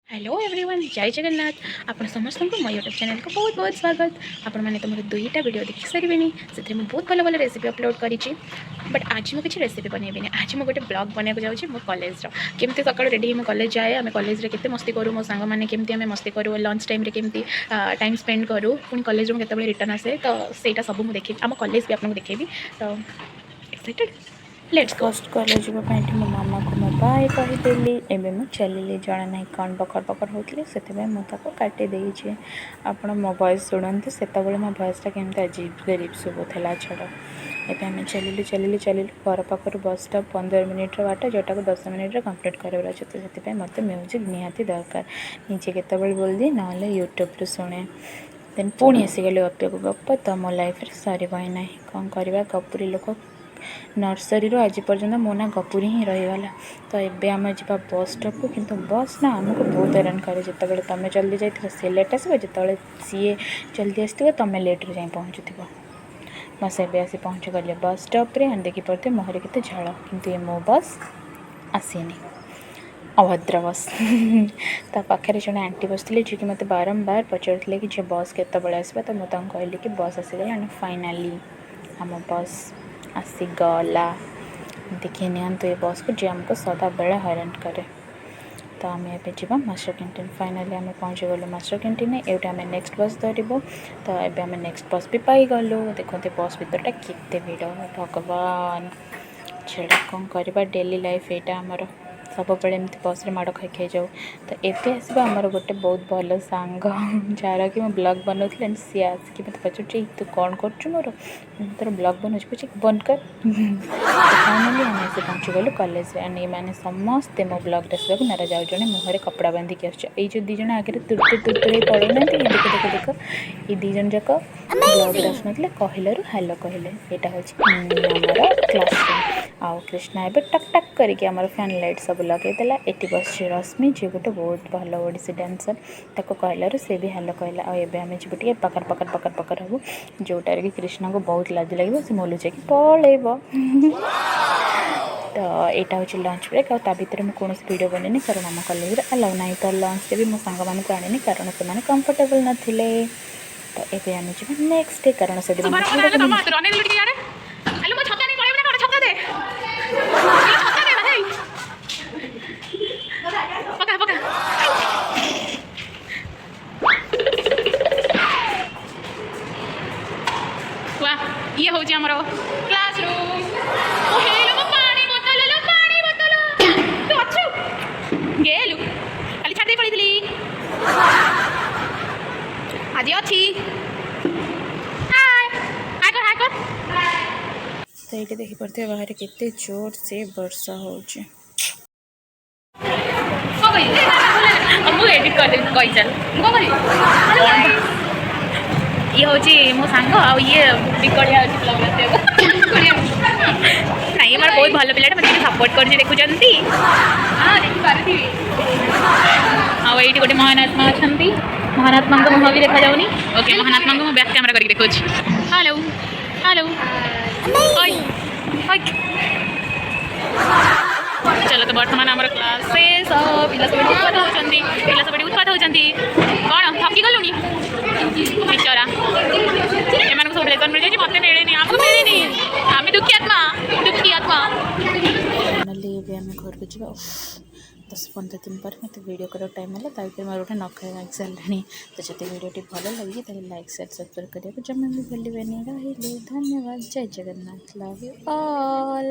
Hello everyone जय जगन्नाथ। आपण समस्त को मो यूट्यूब चैनल को बहुत बहुत स्वागत। आपण मैंने तो मोर दुईटा वीडियो देखि सारे से बहुत भल भल रेसिपी अपलोड करी। बट आज मुझे किसी रेसिपी बनैबी। आज मुझे गोटे ब्लॉग बनाया जाऊँगी मो कॉलेज केमती सकाल रेडी मो कॉलेज जाए। आम कॉलेज रे केते मस्ती करूँ, मो सांग मैंने केमती आम मस्ती करूँ, लंच टाइम रे केमती टाइम स्पेंड करूँ, पुणी कॉलेज रूम केते रिटर्न आसे। तो सेटा सब मुझे देखेबी, आम कॉलेज भी आपको देखेबी। तो excited, let's go. First college जावाई मो मामा को मो बाय कहीदेली। एवं मुझे चलिए जाना ना कौन बकर बकर होती से मुझे काटी देछे। आपण मो वॉइस शुणु से मो वॉइसटा केमती अजीब गरीब शुभुला। छड़ एवं आम चलिलु चलिलु चलिलु घर पाखर बस स्टॉप 15 मिनिट्र बाट जोटा को 10 मिनिट्रे कंप्लीट करार अच्छे। तो से मत म्यूजिक निहाती दरकार। निजे केत बोल दिए ना यूट्यूब शुणे। देन पुणी आसीगली गप को गप। तो मो लाइफ सर ना कौन करवा गपुरी लोक नर्सरी आज पर्यंत मो ना गपुरी ही रहीगला। तो ये आम जा बस स्टॉप को, किंतु बस ना आमको बहुत हैरान करे। जिते तुम जल्दी जाइए सी लेट आस, जो सी जल्दी आसो तुम लेट्रे जा पहुँचुव। बस एवं आसी पहुँची गली बस स्टॉप रे। देखी पड़ते मुहर के झाड़, किंतु ये मो बस आसीनी, अभद्र बस। ता पाखे जड़े आंटी बसते जी कि मत बारंबार पचारे कि बस केत आसवा। तो मुझे कहली कि बस आसीगला एंड फाइनाली आम बस आसीगला। देखिए नियंतु ये बस को जी आमको सदा बेले हैरान करे। तो आम ए जा मास्टर कैंटीन। फाइनाली आम पहुँची गलु मास्टर कैंटीन। ये आम नेक्स्ट बस धरबू। तो ये आम नेक्स्ट बस भी पाईगलु। देखते बस भीतरटा केते भिड़, भगवान छेड़ा कौन करवा। डेली लाइफ यहाँ आमर सब बेले एमती बस रे माड़ खाई खाई जाऊ। तो एवं आसवा आमर गोटे बहुत भल सांग जार कि ब्लॉग बनाऊली एंड सी आसिक मत पचार तू कौन कर मोर तोर ब्लॉग बनाऊँ पूछे बंद कर। फाइनाली आम आसी पहुँची गलु कॉलेज एंड ये मैंने समस्ते मो ब्लॉग आसवाक नाराज। आउ जड़े मुहर कपड़ा बांधिकी आसो दीज आगे तुरतुर तुरतुर पड़ना। देख देख देख ये दीज जाक ब्लॉग आसुन कहलू हेलो कहले। यहाँ हूँ क्लासरूम। आउ कृष्णा ए टक टक करके आम फैन लाइट सब लगेदेला। ये बस रश्मि जी गोटे बहुत भल ओडिसी डांसर, ताको कहलू से भी हेलो कहला। आम जी पकर पकर पकर पकर हबू, जोटार कि कृष्णा को बहुत लाज लगे से मोलुचे कि पलैब। तो यहाँ हूँ लंच ब्रेक। आ भर मुझे कौन वीडियो बनैनी कारण आम कॉलेज अलाउ ना। तो लंच भी मो सांग मानक आनी कारण से कंफर्टेबल नथिले। तो ये आम जी नेक्स्ट डे कारण से ये हूँ आमर क्लासरूम। गेलु खाली छाड़ी पड़ी आज अच्छी। तो ये देखिपे बाहर केते जोर से वर्षा हो। ये हूँ मो सांग ये बिकड़िया नहीं ये बहुत भल पिला मतलब सपोर्ट कर देखुं। हाँ देखिपी आई गोटे महानात्मा अच्छा महानात्मा मुह भी देखा जाऊनी। ओके महानात्मा को बैक कैमरा करके देखुची। हेलो हेलो चलो। तो बर्तमान आम क्लास शेष पिला सब उत्पात होती पिला सब उत्पात होती कौन थकी गलुनी बिचरा एम सब ब्लेजर मिल जाए मत मिले आमको मिले आम दुखी आत्मा दुखी आत्मा। फाइनाली आम घर को जा 10-15 दिन पर मत वीडियो कर टाइम है। तो मोर गोटे नखा लाग सारे। तो जब वीडियो भल लगे तो लाइक शेयर सब्सक्राइब करने जमा भी भूलें। रही धन्यवाद। जय जगन्नाथ। Love you all.